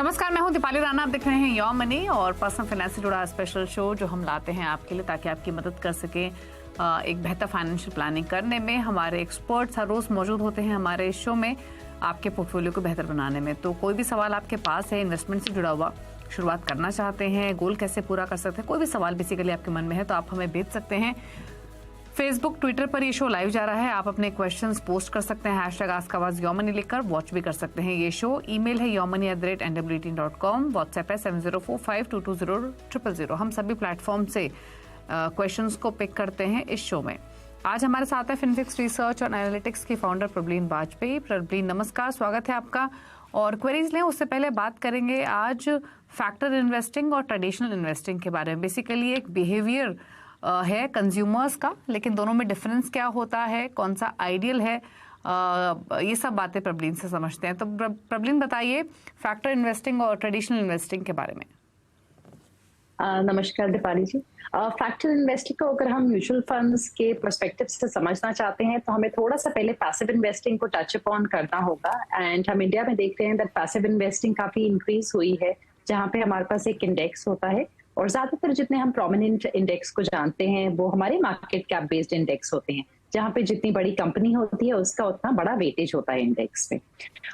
नमस्कार, मैं हूं दीपाली राणा। आप देख रहे हैं योर मनी और पर्सनल फाइनेंस से जुड़ा स्पेशल शो जो हम लाते हैं आपके लिए ताकि आपकी मदद कर सकें एक बेहतर फाइनेंशियल प्लानिंग करने में। हमारे एक्सपर्ट्स हर रोज मौजूद होते हैं हमारे इस शो में आपके पोर्टफोलियो को बेहतर बनाने में। तो कोई भी सवाल आपके पास है, इन्वेस्टमेंट से जुड़ा हुआ, शुरुआत करना चाहते हैं, गोल कैसे पूरा कर सकते हैं, कोई भी सवाल बेसिकली आपके मन में है तो आप हमें भेज सकते हैं। फेसबुक, ट्विटर पर ये शो लाइव जा रहा है। आप अपने क्वेश्चंस पोस्ट कर सकते हैं, #AskAwaz लिखकर वॉच भी कर सकते हैं ये शो। ईमेल है yourmoney@nwt.com, व्हाट्सएप है 7045220000। हम सभी प्लेटफॉर्म से क्वेश्चंस को पिक करते हैं इस शो में। आज हमारे साथ है फिनफिक्स रिसर्च और एनालिटिक्स की फाउंडर प्रबलीन वाजपेयी। प्रबलीन नमस्कार, स्वागत है आपका। और क्वेरीज लें उससे पहले बात करेंगे आज फैक्टर इन्वेस्टिंग और ट्रेडिशनल इन्वेस्टिंग के बारे में। बेसिकली एक बिहेवियर है कंज्यूमर्स का, लेकिन दोनों में डिफरेंस क्या होता है, कौन सा आइडियल है, ये सब बातें प्रबलीन से समझते हैं। तो प्रबलीन बताइए फैक्टर इन्वेस्टिंग और ट्रेडिशनल इन्वेस्टिंग के बारे में। नमस्कार दीपाली जी। फैक्टर इन्वेस्टिंग को अगर हम म्यूचुअल फंड्स के पर्सपेक्टिव से समझना चाहते हैं तो हमें थोड़ा सा पहले पैसिव इन्वेस्टिंग को टच अपॉन करना होगा। एंड हम इंडिया में देखते हैं दैट पैसिव इन्वेस्टिंग काफी इंक्रीज हुई है, जहां पे हमारे पास एक इंडेक्स होता है और ज्यादातर जितने हम प्रोमिनेंट इंडेक्स को जानते हैं वो हमारे मार्केट कैप बेस्ड इंडेक्स होते हैं, जहां पे जितनी बड़ी कंपनी होती है उसका उतना बड़ा वेटेज होता है इंडेक्स में।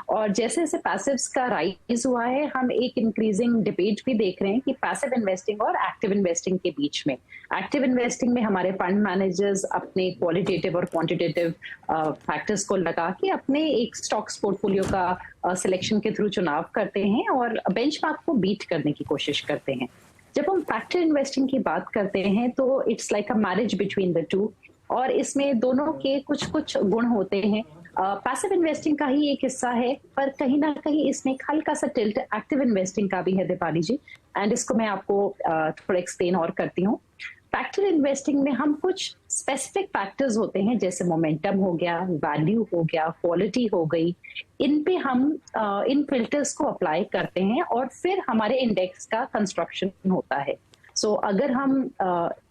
और जैसे जैसे पैसिव्स का राइज हुआ है, हम एक इंक्रीजिंग डिबेट भी देख रहे हैं कि पैसिव इन्वेस्टिंग और एक्टिव इन्वेस्टिंग के बीच में। एक्टिव इन्वेस्टिंग में हमारे फंड मैनेजर्स अपने क्वालिटेटिव और क्वांटिटेटिव फैक्टर्स को लगा के अपने एक स्टॉक्स पोर्टफोलियो का सिलेक्शन के थ्रू चुनाव करते हैं और बेंचमार्क को बीट करने की कोशिश करते हैं। जब हम फैक्टर इन्वेस्टिंग की बात करते हैं तो it's like a marriage between the two, और इसमें दोनों के कुछ कुछ गुण होते हैं। पैसिव इन्वेस्टिंग का ही एक हिस्सा है, पर कहीं ना कहीं इसमें एक हल्का सा टिल्ट एक्टिव इन्वेस्टिंग का भी है दीपाली जी। एंड इसको मैं आपको थोड़ा एक्सप्लेन और करती हूँ। फैक्टर इन्वेस्टिंग में हम कुछ स्पेसिफिक फैक्टर्स होते हैं, जैसे मोमेंटम हो गया, वैल्यू हो गया, क्वालिटी हो गई, इन पे हम इन फिल्टर्स को अप्लाई करते हैं और फिर हमारे इंडेक्स का कंस्ट्रक्शन होता है। सो अगर हम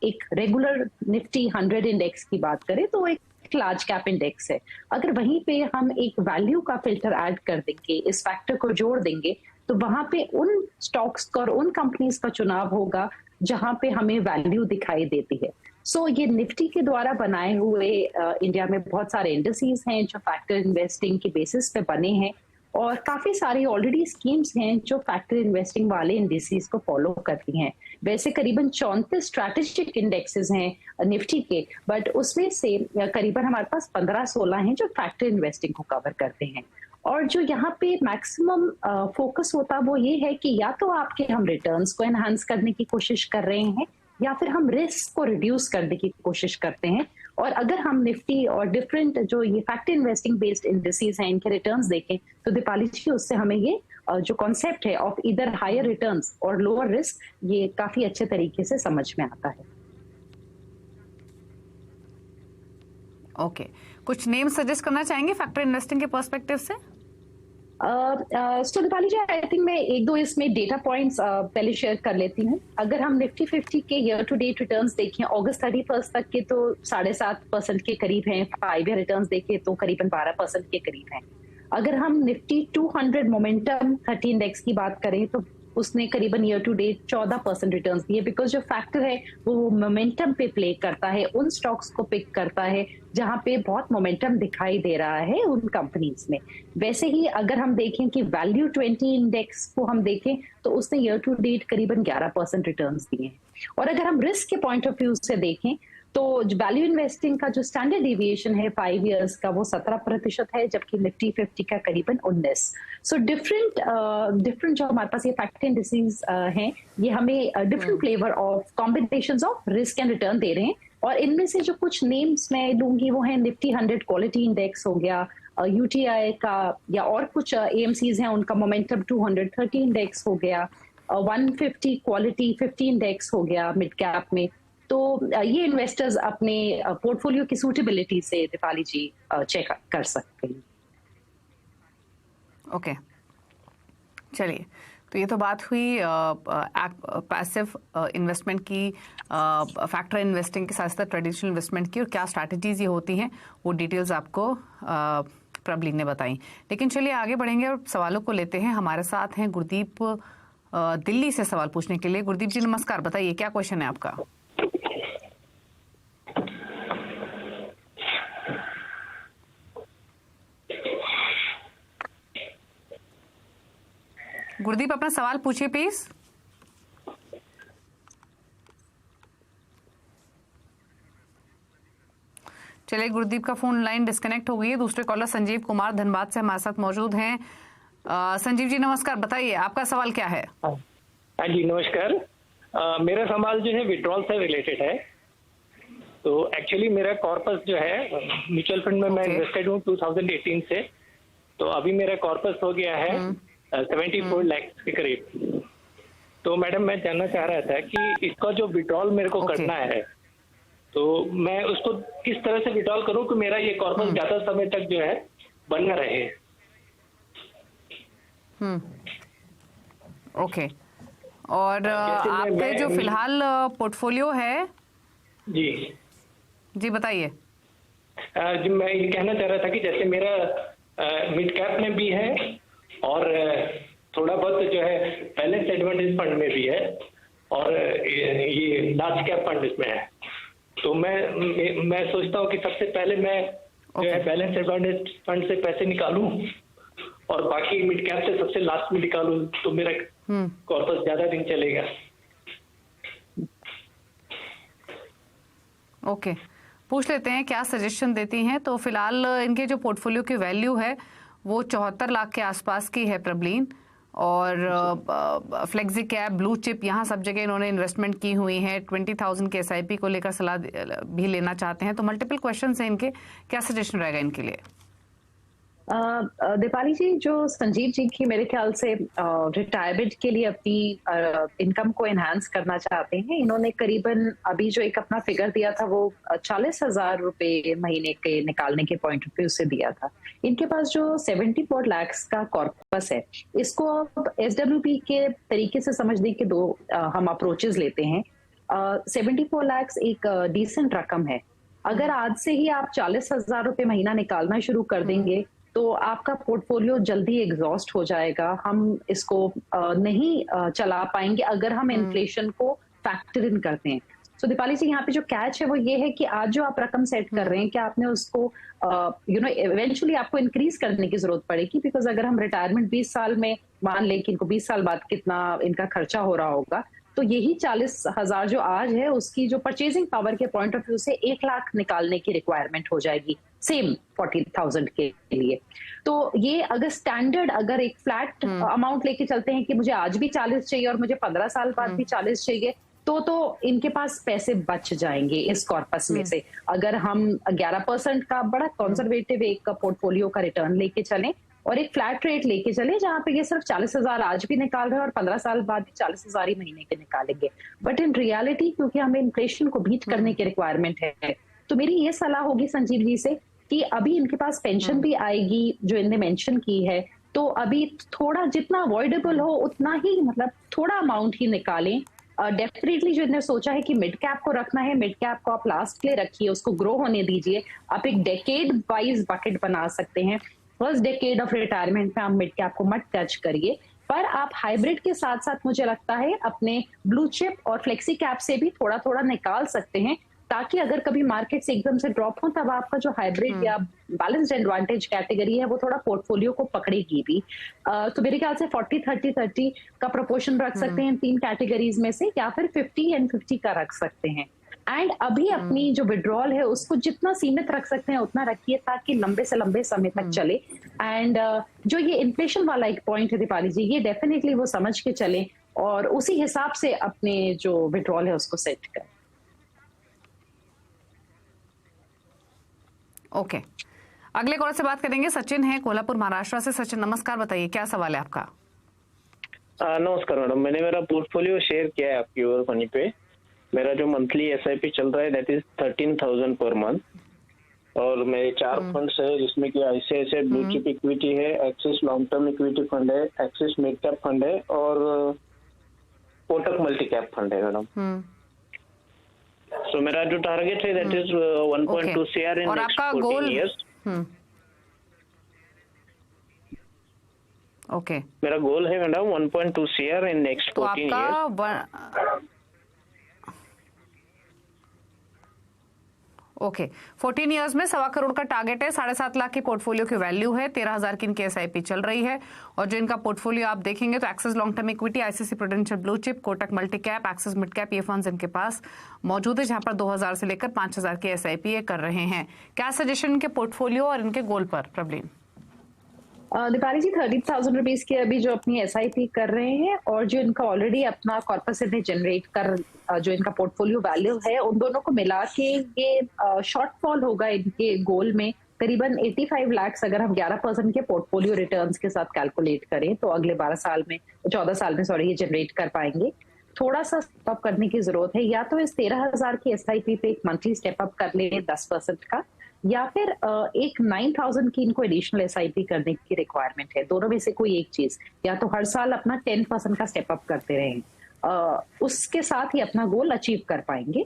एक रेगुलर निफ्टी 100 इंडेक्स की बात करें तो एक लार्ज कैप इंडेक्स है। अगर वहीं पे हम एक वैल्यू का फिल्टर ऐड कर देंगे, इस फैक्टर को जोड़ देंगे, तो वहां पे उन स्टॉक्स का और उन कंपनीज का चुनाव होगा जहां पे हमें वैल्यू दिखाई देती है। सो ये निफ्टी के द्वारा बनाए हुए इंडिया में बहुत सारे इंडस्ट्रीज हैं जो फैक्टर इन्वेस्टिंग के बेसिस पे बने हैं, और काफी सारी ऑलरेडी स्कीम्स हैं जो फैक्टर इन्वेस्टिंग वाले इंडिसेस को फॉलो करती हैं। वैसे करीबन 34 स्ट्रैटेजिक इंडेक्सेस हैं निफ्टी के, बट उसमें से करीबन हमारे पास 15-16 हैं जो फैक्टर इन्वेस्टिंग को कवर करते हैं। और जो यहाँ पे मैक्सिमम फोकस होता वो ये है कि या तो आपके हम रिटर्न्स को एनहांस करने की कोशिश कर रहे हैं या फिर हम रिस्क को रिड्यूस करने की कोशिश करते हैं। और अगर हम निफ्टी और डिफरेंट जो ये फैक्टर इन्वेस्टिंग बेस्ड इंडस्ट्रीज हैं इनके रिटर्न्स देखें तो दीपाली जी उससे हमें ये जो कॉन्सेप्ट है ऑफ इधर हायर रिटर्न्स और लोअर रिस्क, ये काफी अच्छे तरीके से समझ में आता है। ओके, कुछ नेम सजेस्ट करना चाहेंगे फैक्टर इन्वेस्टिंग के पर्सपेक्टिव से? दीपाली जी, आई थिंक मैं एक दो इसमें डेटा पॉइंट्स पहले शेयर कर लेती हूँ। अगर हम निफ्टी 50 के ईयर टू डेट रिटर्न्स देखें अगस्त 31 तक के तो 7.5% के करीब हैं। 5 ईयर रिटर्न्स देखें तो करीबन 12% के करीब हैं। अगर हम निफ्टी 200 मोमेंटम 30 इंडेक्स की बात करें तो उसने करीबन ईयर टू डेट 14% रिटर्न्स दिए, बिकॉज जो फैक्टर है वो मोमेंटम पे प्ले करता है, उन स्टॉक्स को पिक करता है जहां पे बहुत मोमेंटम दिखाई दे रहा है उन कंपनीज में। वैसे ही अगर हम देखें कि वैल्यू 20 इंडेक्स को हम देखें तो उसने ईयर टू डेट करीबन 11% रिटर्न्स दिए हैं। और अगर हम रिस्क के पॉइंट ऑफ व्यू से देखें तो वैल्यू इन्वेस्टिंग का जो स्टैंडर्ड डिविएशन है 5 इयर्स का वो 17% है, जबकि निफ्टी 50 का करीबन 19। सो डिफरेंट जो हमारे पास ये फैक्टर इंडिसेस हैं ये हमें different flavour of combinations of risk and return दे रहे हैं। और इनमें से जो कुछ नेम्स मैं लूंगी वो है निफ्टी 100 क्वालिटी इंडेक्स हो गया, यूटीआई का, या और कुछ एएमसीज हैं उनका मोमेंटम 230 इंडेक्स हो गया, 150 क्वालिटी 50 इंडेक्स हो गया मिड कैप में। तो ये इन्वेस्टर्स अपने पोर्टफोलियो की सूटेबिलिटी से दीपाली जी चेक कर सकते हैं। ओके, चलिए, तो ये तो बात हुई पैसिव इन्वेस्टमेंट की, फैक्टर इन्वेस्टिंग के साथ साथ ट्रेडिशनल इन्वेस्टमेंट की, और क्या स्ट्रैटेजीज ये होती हैं वो डिटेल्स आपको प्रबलीन ने बताई। लेकिन चलिए आगे बढ़ेंगे और सवालों को लेते हैं। हमारे साथ हैं गुरदीप दिल्ली से सवाल पूछने के लिए। गुरदीप जी नमस्कार, बताइए क्या क्वेश्चन है आपका? गुरदीप अपना सवाल पूछिए प्लीज। चलिए गुरदीप का फोन लाइन डिस्कनेक्ट हो गई है। दूसरे कॉलर संजीव कुमार धनबाद से हमारे साथ मौजूद हैं। संजीव जी नमस्कार, बताइए आपका सवाल क्या है? हाँ जी नमस्कार। मेरा सवाल जो है विड्रॉल से रिलेटेड है। तो एक्चुअली मेरा कॉर्पस जो है म्यूचुअल फंड में मैं इन्वेस्टेड हूँ 2018 से। तो अभी मेरा कॉर्पस हो गया है 74 लाख के करीब। तो मैडम मैं जानना चाह रहा था कि इसका जो विड्रॉल मेरे को करना है तो मैं उसको किस तरह से विड्रॉल करूं कि मेरा ये कॉर्पस ज्यादा समय तक जो है बना रहे। ओके। और आपके जो फिलहाल पोर्टफोलियो है जी बताइए। जी मैं ये कहना चाह रहा था कि जैसे मेरा मिड कैप में भी है और थोड़ा बहुत जो है बैलेंस एडवांटेज फंड में भी है और ये लार्ज कैप फंड इसमें है। तो मैं सोचता हूँ कि सबसे पहले मैं जो है बैलेंस एडवांटेज फंड से पैसे निकालूं और बाकी मिड कैप से सबसे लास्ट में निकालूं तो मेरा कॉर्पस ज्यादा दिन चलेगा। ओके, पूछ लेते हैं क्या सजेशन देती हैं। तो फिलहाल इनके जो पोर्टफोलियो की वैल्यू है वो 74 लाख के आसपास की है प्रबलीन। और फ्लेक्सी कैप, ब्लू चिप, यहाँ सब जगह इन्होंने इन्वेस्टमेंट की हुई है। 20,000 के SIP को लेकर सलाह भी लेना चाहते हैं। तो मल्टीपल क्वेश्चन है इनके, क्या सजेशन रहेगा इनके लिए? दीपाली जी, जो संजीव जी की मेरे ख्याल से रिटायरमेंट के लिए अपनी इनकम को एनहांस करना चाहते हैं। इन्होंने करीबन अभी जो एक अपना फिगर दिया था वो 40,000 रुपए महीने के निकालने के पॉइंट ऑफ व्यू से दिया था। इनके पास जो 74 लाख का कॉर्पस है, इसको अब SWP के तरीके से समझने के दो हम अप्रोचेस लेते हैं। 74 लाख एक डिसेंट रकम है। अगर आज से ही आप 40,000 रुपए महीना निकालना शुरू कर देंगे तो आपका पोर्टफोलियो जल्दी एग्जॉस्ट हो जाएगा। हम इसको नहीं चला पाएंगे अगर हम इन्फ्लेशन को फैक्टर इन करते हैं। सो दीपाली जी, यहाँ पे जो कैच है वो ये है कि आज जो आप रकम सेट कर रहे हैं कि आपने उसको इवेंचुअली आपको इंक्रीज करने की जरूरत पड़ेगी। बिकॉज अगर हम रिटायरमेंट 20 साल में मान लें कि इनको 20 साल बाद कितना इनका खर्चा हो रहा होगा, तो यही 40,000 जो आज है उसकी जो परचेजिंग पावर के पॉइंट ऑफ व्यू से 1 लाख निकालने की रिक्वायरमेंट हो जाएगी सेम 40,000 के लिए। तो ये अगर स्टैंडर्ड अगर एक फ्लैट अमाउंट लेके चलते हैं कि मुझे आज भी 40 चाहिए और मुझे 15 साल बाद भी 40 चाहिए, तो इनके पास पैसे बच जाएंगे इस कॉर्पस में से। अगर हम 11% का बड़ा कंजर्वेटिव एक पोर्टफोलियो का रिटर्न लेके चलें और एक फ्लैट रेट लेके चले जहां पे ये सिर्फ 40,000 आज भी निकाल रहे हैं और 15 साल बाद भी 40,000 ही महीने के निकालेंगे। बट इन रियलिटी क्योंकि हमें इन्फ्लेशन को बीट करने की रिक्वायरमेंट है, तो मेरी ये सलाह होगी संजीव जी से कि अभी इनके पास पेंशन भी आएगी जो इनने मेंशन की है, तो अभी थोड़ा जितना अवॉइडेबल हो उतना ही, मतलब थोड़ा अमाउंट ही निकालें। डेफिनेटली जो इन्होंने सोचा है कि मिड कैप को रखना है, मिड कैप को आप लास्ट के लिए रखिए, उसको ग्रो होने दीजिए। आप एक डेकेड वाइज बकेट बना सकते हैं। फर्स्ट डेकेड ऑफ रिटायरमेंट में आप मिड कैप को मत टच करिए, पर आप हाइब्रिड के साथ साथ मुझे लगता है अपने ब्लू चिप और फ्लेक्सी कैप से भी थोड़ा थोड़ा निकाल सकते हैं, ताकि अगर कभी मार्केट से एकदम से ड्रॉप हो तब आपका जो हाइब्रिड या बैलेंस्ड एडवांटेज कैटेगरी है वो थोड़ा पोर्टफोलियो को पकड़ेगी भी। तो मेरे ख्याल से 40-30-30 का प्रोपोर्शन रख सकते हैं तीन कैटेगरीज में से, या फिर 50 एंड 50 का रख सकते हैं। एंड अभी अपनी जो विड्रॉल है उसको जितना सीमित रख सकते हैं उतना रखिए, ताकि लंबे से लंबे समय तक चले। एंड जो ये इन्फ्लेशन वाला एक पॉइंट है दीपाली जी, ये डेफिनेटली वो समझ के चले और उसी हिसाब से अपने जो विड्रॉल है उसको सेट करें। ओके, अगले कॉलर से बात करेंगे। सचिन है कोल्हापुर महाराष्ट्र से। सचिन नमस्कार, बताइए क्या सवाल है आपका? नमस्कार मैडम, मैंने मेरा पोर्टफोलियो शेयर किया है आपकी ओवर मनी पे। मेरा जो मंथली SIP चल रहा है दैट इज 13,000 पर मंथ, और मेरे 4 फंड्स है जिसमें कि ICICI ब्लू चिप इक्विटी है, axis long term equity fund है, एक्सिस मिड कैप फंड है और कोटक मल्टी कैप फंड है मैडम। सो मेरा जो टारगेट है that is 1.2 CR in next 14 years. Okay मेरा गोल है मैडम 1.2 CR इन नेक्स्ट तो 14 आपका ओके 14 इयर्स में 1.25 करोड़ का टारगेट है। 7.5 लाख की पोर्टफोलियो की वैल्यू है। 13,000 की इनकी एसआईपी चल रही है। और जो इनका पोर्टफोलियो आप देखेंगे तो axis long term equity, ICC prudential blue chip, Kotak multi cap, Axis mid cap, ये फंड्स इनके पास मौजूद है, जहां पर 2,000 से लेकर 5,000 की एसआईपी ये कर रहे हैं। क्या सजेशन इनके पोर्टफोलियो और इनके गोल पर प्रवीण? दीपाली जी 30,000 रुपीज की अभी जो अपनी एसआईपी कर रहे हैं और जो इनका ऑलरेडी अपना कॉर्पस इन्हें जनरेट कर जो इनका पोर्टफोलियो वैल्यू है, उन दोनों को मिला के ये शॉर्टफॉल होगा इनके गोल में करीबन 85 लाख। अगर हम 11% के पोर्टफोलियो रिटर्न्स के साथ कैलकुलेट करें तो अगले 14 साल में सॉरी ये जनरेट कर पाएंगे। थोड़ा सा स्टेप अप करने की जरूरत है, या तो इस 13,000 की एसआईपी पे एक मंथली स्टेप अप कर ले 10% का, या फिर एक 9,000 की इनको एडिशनल एसआईपी करने की रिक्वायरमेंट है। दोनों में से कोई एक चीज, या तो हर साल अपना 10% का स्टेप अप करते रहें, उसके साथ ही अपना गोल अचीव कर पाएंगे।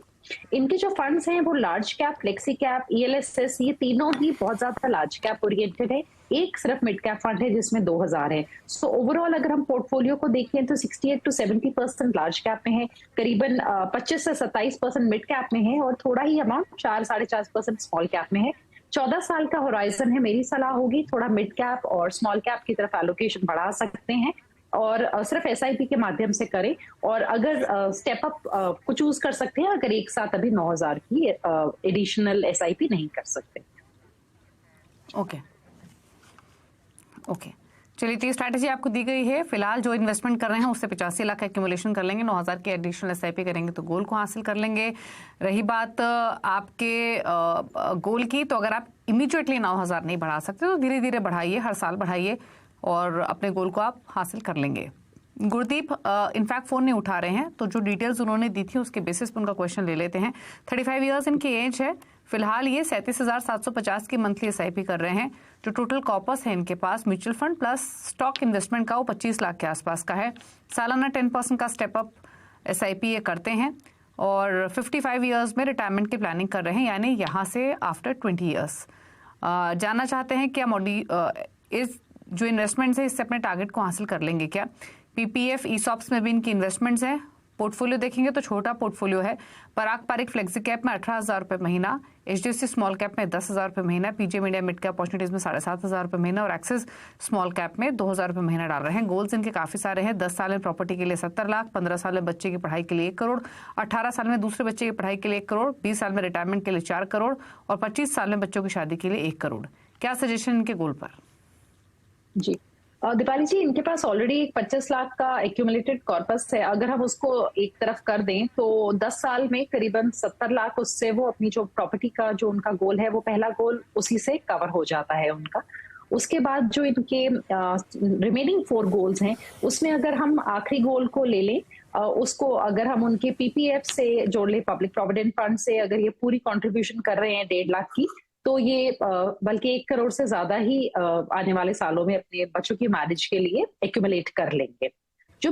इनके जो फंड्स हैं वो large cap, flexi cap, ELSS, ये तीनों ही बहुत ज्यादा लार्ज कैप ओरिएंटेड है। एक सिर्फ मिड कैप फंड है जिसमें 2,000 है। सो ओवरऑल अगर हम पोर्टफोलियो को देखें तो 68 to 70% लार्ज कैप में है, करीबन 25 से 27% मिड कैप में है और थोड़ा ही अमाउंट 4-4.5% स्मॉल कैप में है। 14 साल का होराइजन है। मेरी सलाह होगी थोड़ा मिड कैप और स्मॉल कैप की तरफ एलोकेशन बढ़ा सकते हैं और सिर्फ एसआईपी के माध्यम से करें। और अगर स्टेप अप को चूज कर सकते हैं अगर एक साथ अभी 9,000 की एडिशनल एसआईपी नहीं कर सकते। ओके चलिए, तो ये स्ट्रैटेजी आपको दी गई है। फिलहाल जो इन्वेस्टमेंट कर रहे हैं उससे 85 लाख का एक्यूमुलेशन कर लेंगे, 9,000 की एडिशनल एसआईपी करेंगे तो गोल को हासिल कर लेंगे। रही बात आपके गोल की, तो अगर आप इमीडिएटली 9,000 नहीं बढ़ा सकते तो धीरे धीरे बढ़ाइए, हर साल बढ़ाइए और अपने गोल को आप हासिल कर लेंगे। गुरदीप इनफैक्ट फोन नहीं उठा रहे हैं, तो जो डिटेल्स उन्होंने दी थी उसके बेसिस पर उनका क्वेश्चन ले लेते हैं। 35 इयर्स इनकी एज है। फिलहाल ये 37,750 की मंथली एसआईपी कर रहे हैं। जो टोटल कॉर्पस है इनके पास mutual fund plus stock investment का, वो 25 लाख के आसपास का है। सालाना 10% का स्टेप अप एसआईपी ये करते हैं और 55 इयर्स में रिटायरमेंट की प्लानिंग कर रहे हैं, यानी यहाँ से आफ्टर 20 इयर्स। जानना चाहते हैं क्या इस जो इन्वेस्टमेंट्स है इससे अपने टारगेट को हासिल कर लेंगे क्या? पीपीएफ, ईसॉप्स में भी इनकी इन्वेस्टमेंट्स हैं। पोर्टफोलियो देखेंगे तो छोटा पोर्टफोलियो है। पराग पारिक फ्लेक्सी कैप में 18,000 रुपये महीना, एचडीएफसी स्मॉल कैप में 10,000 रुपये महीना, पीजे मीडिया मिड कैप अपॉर्चुनिटीज में 7,500 रुपये महीना और एक्सिस स्मॉल कैप में 2,000 रुपये महीना डाल रहे हैं। गोल्स इनके काफी सारे हैं। 10 साल में प्रॉपर्टी के लिए 70 लाख, 15 साल में बच्चे की पढ़ाई के लिए 1 करोड़, 18 साल में दूसरे बच्चे की पढ़ाई के लिए 1 करोड़, 20 साल में रिटायरमेंट के लिए 4 करोड़ और 25 साल में बच्चों की शादी के लिए 1 करोड़। क्या सजेशन इनके गोल पर? जी दीपाली जी, इनके पास ऑलरेडी एक 25 लाख का एक्यूमुलेटेड कॉर्पस है। अगर हम उसको एक तरफ कर दें तो 10 साल में करीबन 70 लाख, उससे वो अपनी जो प्रॉपर्टी का जो उनका गोल है वो पहला गोल उसी से कवर हो जाता है उनका। उसके बाद जो इनके रिमेनिंग 4 गोल्स हैं उसमें अगर हम आखिरी गोल को ले लें, उसको अगर हम उनके पीपीएफ से जोड़ लें, पब्लिक प्रोविडेंट फंड से अगर ये पूरी कंट्रीब्यूशन कर रहे हैं 1.5 लाख की, तो ये बल्कि 1 करोड़ से ज्यादा ही आने वाले सालों में अपने बच्चों की मैरिज के लिए एक्यूमुलेट कर लेंगे। जो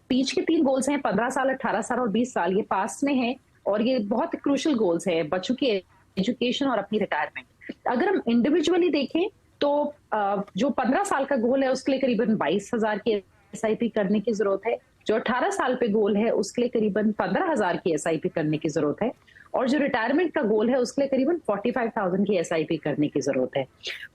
बीच के 3 गोल्स हैं 15 साल, 18 साल और 20 साल, ये पास में है और ये बहुत क्रूशियल गोल्स है, बच्चों की एजुकेशन और अपनी रिटायरमेंट। अगर हम इंडिविजुअली देखें तो जो 15 साल का गोल है उसके लिए करीबन 22,000 की एसआईपी करने की जरूरत है। जो 18 साल पे गोल है उसके लिए करीबन 15,000 की एसआईपी करने की जरूरत है और जो रिटायरमेंट का गोल है उसके लिए करीबन 45,000 की एसआईपी करने की जरूरत है।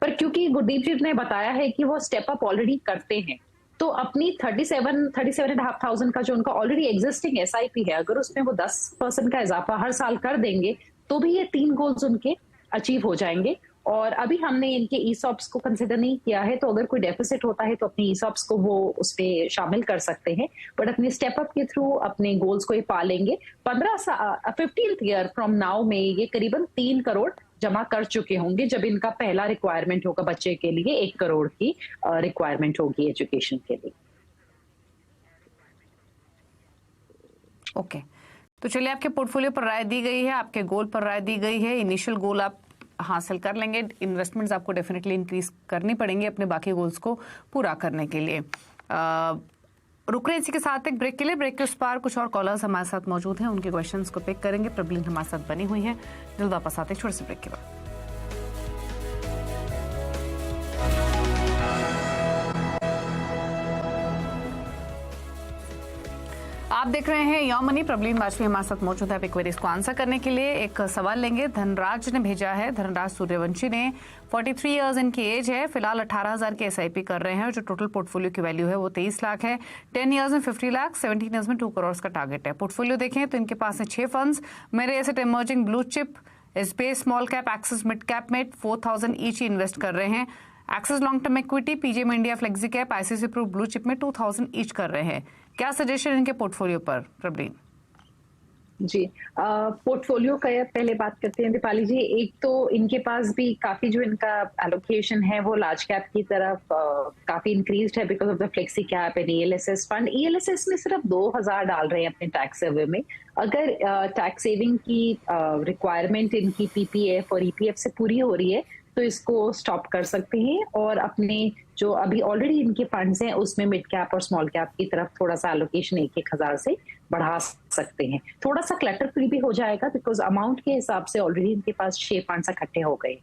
पर क्योंकि गुरदीप जी ने बताया है कि वो स्टेप अप ऑलरेडी करते हैं, तो अपनी 37,500 का जो उनका ऑलरेडी एग्जिस्टिंग एसआईपी है, अगर उसमें वो 10% का इजाफा हर साल कर देंगे तो भी ये 3 गोल्स उनके अचीव हो जाएंगे। और अभी हमने इनके ईसॉप्स को कंसिडर नहीं किया है, तो अगर कोई डेफिसिट होता है तो अपने ईसॉप्स को वो उस पे शामिल कर सकते हैं, बट अपने स्टेप अप के थ्रू अपने गोल्स को ये पालेंगे। 15th ईयर फ्रॉम नाउ में ये करीबन 3 करोड़ जमा कर चुके होंगे जब इनका पहला रिक्वायरमेंट होगा बच्चे के लिए, 1 करोड़ की रिक्वायरमेंट होगी एजुकेशन के लिए। ओके, तो चलिए, आपके पोर्टफोलियो पर राय दी गई है, आपके गोल पर राय दी गई है। इनिशियल गोल आप हासिल कर लेंगे। इन्वेस्टमेंट्स आपको डेफिनेटली इंक्रीज करनी पड़ेंगी अपने बाकी गोल्स को पूरा करने के लिए। रुक रहे इसी के साथ एक ब्रेक के लिए। ब्रेक के उस पार कुछ और कॉलर्स हमारे साथ मौजूद हैं, उनके क्वेश्चंस को पिक करेंगे। प्रबलिन हमारे साथ बनी हुई हैं। जल्द वापस आते हैं छोटे से ब्रेक के बाद। आप देख रहे हैं योर मनी। प्रबलीन वाजपेयी हमारे साथ मौजूद है। क्वेरीज को आंसर करने के लिए एक सवाल लेंगे। धनराज ने भेजा है। धनराज सूर्यवंशी ने 43 इयर्स इनकी एज है। फिलहाल 18,000 की एसआईपी कर रहे हैं और जो टोटल पोर्टफोलियो की वैल्यू है वो 23 लाख है। 10 इयर्स में 50 लाख, 17 इयर्स में 2 करोड़ का टारगेट है। पोर्टफोलियो देखें तो इनके पास है 6 funds. Mirae asset emerging blue chip, SBI small cap, Axis mid cap में 4,000 ईच इन्वेस्ट कर रहे हैं। Axis long term equity, PGIM India flexi cap, ICICI Pru blue chip में 2,000 ईच कर रहे हैं। क्या सजेशन इनके पोर्टफोलियो पर प्रबलीन? जी, पोर्टफोलियो का पहले बात करते हैं दीपाली जी। एक तो इनके पास भी काफी जो इनका एलोकेशन है वो लार्ज कैप की तरफ काफी इंक्रीज्ड है because of the flexi cap and ELSS fund. ELSS में सिर्फ 2,000 डाल रहे हैं अपने टैक्स सर्वे में। अगर टैक्स सेविंग की रिक्वायरमेंट इनकी पीपीएफ और ईपीएफ से पूरी हो रही है तो इसको स्टॉप कर सकते हैं और अपने जो अभी ऑलरेडी इनके फंड्स हैं उसमें मिड कैप और स्मॉल कैप की तरफ थोड़ा सा एलोकेशन 1,000 से बढ़ा सकते हैं। थोड़ा सा क्लटर फ्री भी हो जाएगा बिकॉज अमाउंट के हिसाब से ऑलरेडी इनके पास 6 फंड्स इकट्ठे हो गए।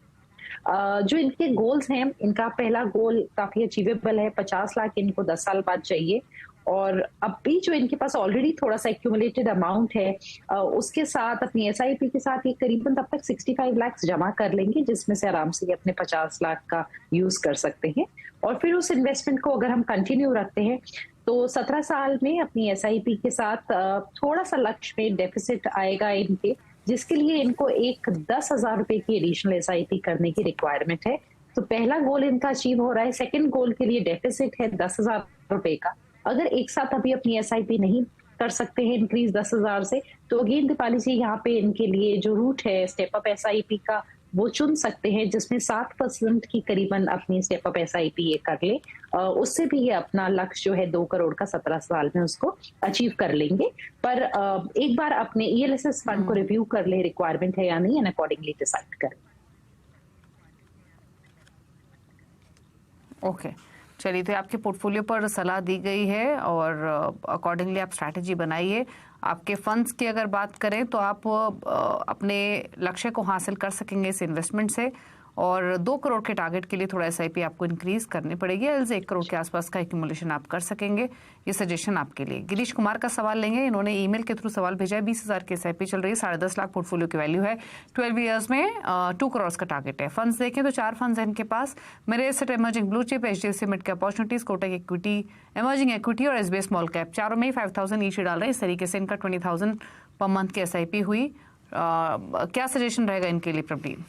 जो इनके गोल्स हैं, इनका पहला गोल काफी अचीवेबल है। 50 लाख इनको 10 साल बाद चाहिए और अभी जो इनके पास ऑलरेडी थोड़ा सा एक्यूमुलेटेड अमाउंट है उसके साथ अपनी एसआईपी के साथ ये करीबन तब तक 65 लाख जमा कर लेंगे जिसमें से आराम से ये अपने 50 लाख का यूज कर सकते हैं। और फिर उस इन्वेस्टमेंट को अगर हम कंटिन्यू रखते हैं तो 17 साल में अपनी एसआईपी के साथ थोड़ा सा लक्ष्य में डेफिसिट आएगा इनके, जिसके लिए इनको एक 10,000 रुपए की एडिशनल एसआईपी करने की रिक्वायरमेंट है। तो पहला गोल इनका अचीव हो रहा है। सेकेंड गोल के लिए डेफिसिट है 10,000 रुपए का। अगर एक साथ अभी अपनी एसआईपी नहीं कर सकते हैं इंक्रीज 10,000 से तो अगेन दीपाली जी यहाँ पे इनके लिए जो रूट है स्टेप अप एसआईपी का वो चुन सकते हैं जिसमें 7% की करीबन अपनी स्टेप अप एसआईपी ये कर ले। उससे भी ये अपना लक्ष्य जो है 2 करोड़ का 17 साल में उसको अचीव कर लेंगे। पर एक बार अपने ईएलएसएस फंड को रिव्यू कर ले रिक्वायरमेंट है या नहीं एंड अकॉर्डिंगली डिसाइड करें। ओके, चलिए, तो आपके पोर्टफोलियो पर सलाह दी गई है और अकॉर्डिंगली आप स्ट्रैटेजी बनाइए। आपके फंड्स की अगर बात करें तो आप अपने लक्ष्य को हासिल कर सकेंगे इस इन्वेस्टमेंट से और 2 करोड़ के टारगेट के लिए थोड़ा एसआईपी आपको इंक्रीज करनी पड़ेगी। एल्स 1 करोड़ के आसपास का एक्यूमुलेशन आप कर सकेंगे। ये सजेशन आपके लिए। गिरीश कुमार का सवाल लेंगे। इन्होंने ईमेल के थ्रू सवाल भेजा है। 20,000 की एसआईपी चल रही है, 10.5 लाख पोर्टफोलियो की वैल्यू है, 12 ईयर्स में 2 करोड़ का टारगेट है। फंड्स देखें तो 4 फंड्स हैं इनके पास। मेरे asset emerging blue chip, HDFC mid cap opportunities, Kotak equity, emerging equity और एसबीआई स्मॉल कैप, चारों में 5,000 ईच डाल रहे हैं। इस तरीके से इनका 20,000 पर मंथ की एसआईपी हुई। क्या सजेशन रहेगा इनके लिए प्रबलीन?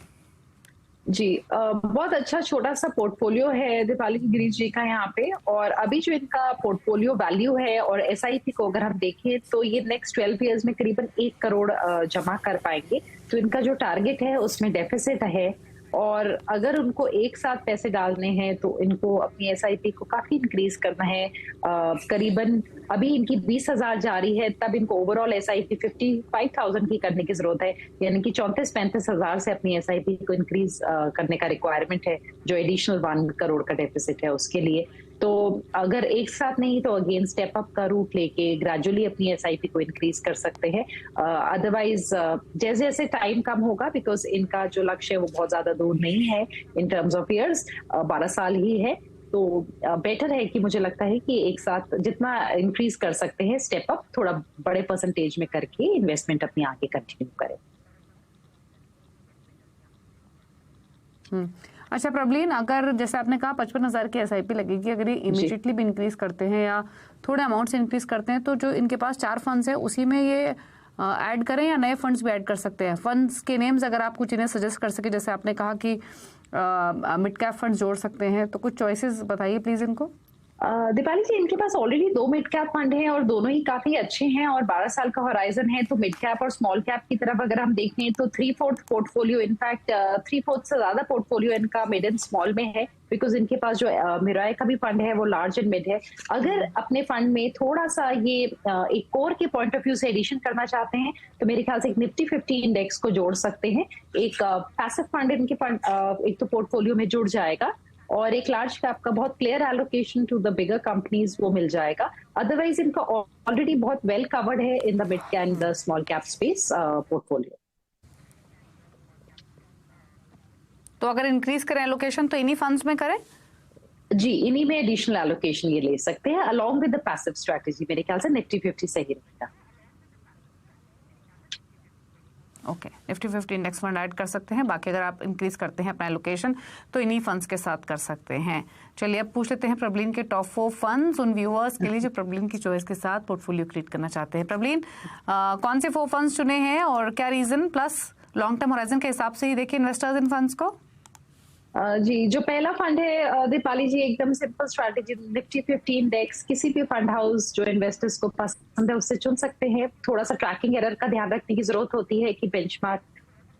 जी, बहुत अच्छा छोटा सा पोर्टफोलियो है दीपाली गिरीश जी का यहाँ पे। और अभी जो इनका पोर्टफोलियो वैल्यू है और एसआईपी को अगर हम देखें तो ये नेक्स्ट 12 इयर्स में करीबन 1 करोड़ जमा कर पाएंगे। तो इनका जो टारगेट है उसमें डेफिसिट है और अगर उनको एक साथ पैसे डालने हैं तो इनको अपनी एसआईपी को काफी इंक्रीज करना है। करीबन अभी इनकी 20,000 जारी है, तब इनको ओवरऑल एसआईपी 55,000 की करने की जरूरत है, यानी कि 34-35,000 से अपनी एसआईपी को इंक्रीज करने का रिक्वायरमेंट है जो एडिशनल 1 करोड़ का डेफिसिट है उसके लिए। तो अगर एक साथ नहीं तो अगेन स्टेप अप का रूट लेके ग्रेजुअली अपनी एसआईपी को इंक्रीज कर सकते हैं। अदरवाइज जैसे जैसे टाइम कम होगा बिकॉज इनका जो लक्ष्य है वो बहुत ज्यादा दूर नहीं है इन टर्म्स ऑफ ईयर्स, 12 साल ही है। तो बेटर है कि मुझे लगता है कि एक साथ जितना इंक्रीज कर सकते हैं स्टेप अप थोड़ा बड़े परसेंटेज में करके इन्वेस्टमेंट अपनी आगे कंटिन्यू करें। अच्छा प्रबलीन, अगर जैसे आपने कहा 55,000 की एसआईपी लगेगी, अगर ये इमीडिएटली भी इंक्रीज करते हैं या थोड़े अमाउंट से इंक्रीज करते हैं तो जो इनके पास 4 फंड्स हैं उसी में ये ऐड करें या नए फंड्स भी ऐड कर सकते हैं? फंड्स के नेम्स अगर आप कुछ इन्हें सजेस्ट कर सके, जैसे आपने कहा कि मिड कैप फंड्स जोड़ सकते हैं, तो कुछ चॉइसेस बताइए प्लीज इनको। दीपाली जी, इनके पास ऑलरेडी 2 मिड कैप फंड हैं और दोनों ही काफी अच्छे हैं और 12 साल का होराइजन है। तो मिड कैप और स्मॉल कैप की तरफ अगर हम देखें तो 3/4 पोर्टफोलियो, इनफैक्ट 3/4 से ज्यादा पोर्टफोलियो इनका मिड एंड स्मॉल में है बिकॉज इनके पास जो मिराय का भी फंड है वो लार्ज एंड मिड है। अगर अपने फंड में थोड़ा सा ये एक कोर के पॉइंट ऑफ व्यू से एडिशन करना चाहते हैं तो मेरे ख्याल से एक निफ्टी 50 इंडेक्स को जोड़ सकते हैं। एक पैसिव फंड इनके फंड एक तो पोर्टफोलियो में जुड़ जाएगा और एक लार्ज कैप का बहुत clear allocation to the bigger companies वो मिल जाएगा। अदरवाइज इनका ऑलरेडी बहुत वेल कवर्ड है in the mid and the small cap space portfolio. तो अगर इंक्रीज करें एलोकेशन तो इन्हीं फंड्स में करें? जी, इन्हीं में एडिशनल एलोकेशन ये ले सकते हैं along with the passive strategy. मेरे ख्याल से निफ्टी 50 सही रहेगा। Okay, Nifty 50 index fund add कर सकते हैं। बाकी अगर आप इंक्रीज करते हैं अपना एलोकेशन तो इन्हीं फंड्स के साथ कर सकते हैं। चलिए अब पूछ लेते हैं प्रबलीन के टॉप 4 फंड्स उन व्यूअर्स के लिए जो प्रबलीन की चॉइस के साथ पोर्टफोलियो क्रिएट करना चाहते हैं। प्रबलीन, कौन से 4 फंड्स चुने हैं और क्या reason, plus long term horizon के हिसाब से ही देखें इन्वेस्टर्स इन फंड्स को? जी, जो पहला फंड है दीपाली जी, एकदम सिंपल स्ट्रैटेजी, निफ्टी 50 इंडेक्स किसी भी फंड हाउस जो इन्वेस्टर्स को पसंद है उससे चुन सकते हैं। थोड़ा सा ट्रैकिंग एरर का ध्यान रखने की जरूरत होती है कि बेंचमार्क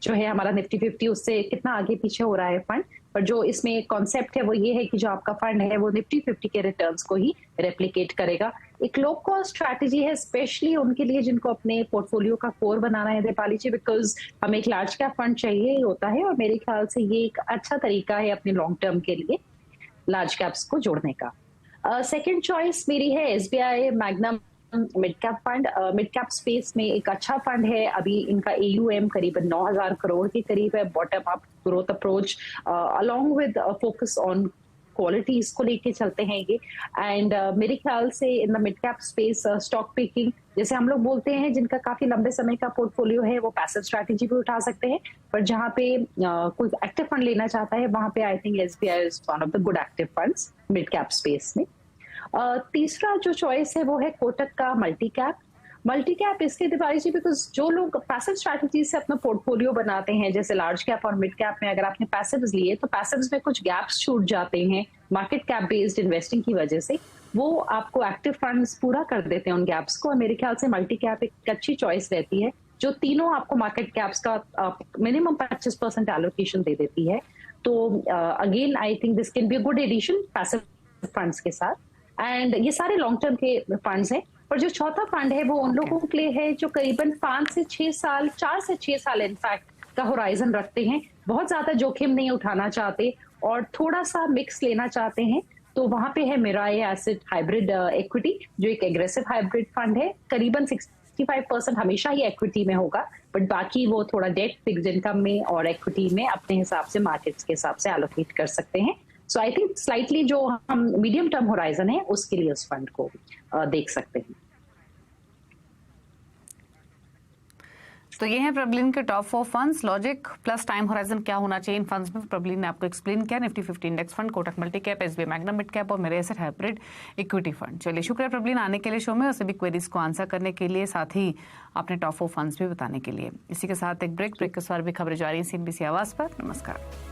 जो है हमारा निफ्टी 50 उससे कितना आगे पीछे हो रहा है फंड, पर जो इसमें कॉन्सेप्ट है वो ये है कि जो आपका फंड है वो निफ्टी 50 के रिटर्न्स को ही रेप्लिकेट करेगा। एक लो कॉस्ट स्ट्रैटेजी है स्पेशली उनके लिए जिनको अपने पोर्टफोलियो का कोर बनाना है दीपाली जी, बिकॉज हमें एक लार्ज कैप फंड चाहिए होता है और मेरे ख्याल से ये एक अच्छा तरीका है अपने लॉन्ग टर्म के लिए लार्ज कैप्स को जोड़ने का। सेकेंड चॉइस मेरी है SBI magnum mid cap fund. Mid cap space में एक अच्छा फंड है। अभी इनका AUM करीबन 9,000 करोड़ के करीब है। Bottom up growth approach along with focus on quality इसको लेके चलते हैं ये। एंड मेरे ख्याल से in the mid cap space stock picking जैसे हम लोग बोलते हैं जिनका काफी लंबे समय का पोर्टफोलियो है वो पैसिव स्ट्रैटेजी भी उठा सकते हैं, पर जहां पे कोई एक्टिव फंड लेना चाहता है वहां पे I think SBI is one of the good active funds mid cap space में। तीसरा जो चॉइस है वो है कोटक का मल्टी कैप। मल्टी कैप इसलिए दिवाली जी बिकॉज जो लोग पैसिव स्ट्रैटेजी से अपना पोर्टफोलियो बनाते हैं जैसे लार्ज कैप और मिड कैप में अगर आपने पैसिव्स लिए तो पैसिव्स में कुछ गैप्स छूट जाते हैं मार्केट कैप बेस्ड इन्वेस्टिंग की वजह से, वो आपको एक्टिव फंड्स पूरा कर देते हैं उन गैप्स को। और मेरे ख्याल से मल्टी कैप एक अच्छी चॉइस रहती है जो तीनों आपको मार्केट कैप्स का मिनिमम 25% एलोकेशन दे देती है। तो again I think this can be a good addition passive funds के साथ। एंड ये सारे लॉन्ग टर्म के फंड्स हैं। पर जो चौथा फंड है वो उन लोगों के लिए है जो करीबन 5 से 6 साल 4 से 6 साल इनफैक्ट का होराइजन रखते हैं, बहुत ज्यादा जोखिम नहीं उठाना चाहते और थोड़ा सा मिक्स लेना चाहते हैं। तो वहां पे है मिराई एसिड हाइब्रिड इक्विटी जो एक एग्रेसिव हाइब्रिड फंड है। करीबन 65% हमेशा ही इक्विटी में होगा, बट बाकी वो थोड़ा डेट फिक्स्ड इनकम में और इक्विटी में अपने हिसाब से मार्केट्स के हिसाब से एलोकेट कर सकते हैं। सो आई थिंक स्लाइटली जो हम मीडियम टर्म होराइजन है उसके लिए उस फंड को देख सकते हैं। तो ये है प्रबलीन के top 4 funds. Logic plus time horizon क्या होना चाहिए इन फंड्स में प्रबलीन ने आपको एक्सप्लेन किया। Nifty 50 index fund, Kotak multi cap, SBI magnum mid cap और मेरे एसेट हाइब्रिड इक्विटी फंड। चलिए शुक्रिया प्रबलीन आने के लिए शो में और सभी क्वेरीज को आंसर करने के लिए, साथ ही अपने टॉप 4 फंड्स भी बताने के लिए। इसी के साथ एक ब्रेक के बाद भी खबरें जारी है CNBC आवाज पर। नमस्कार।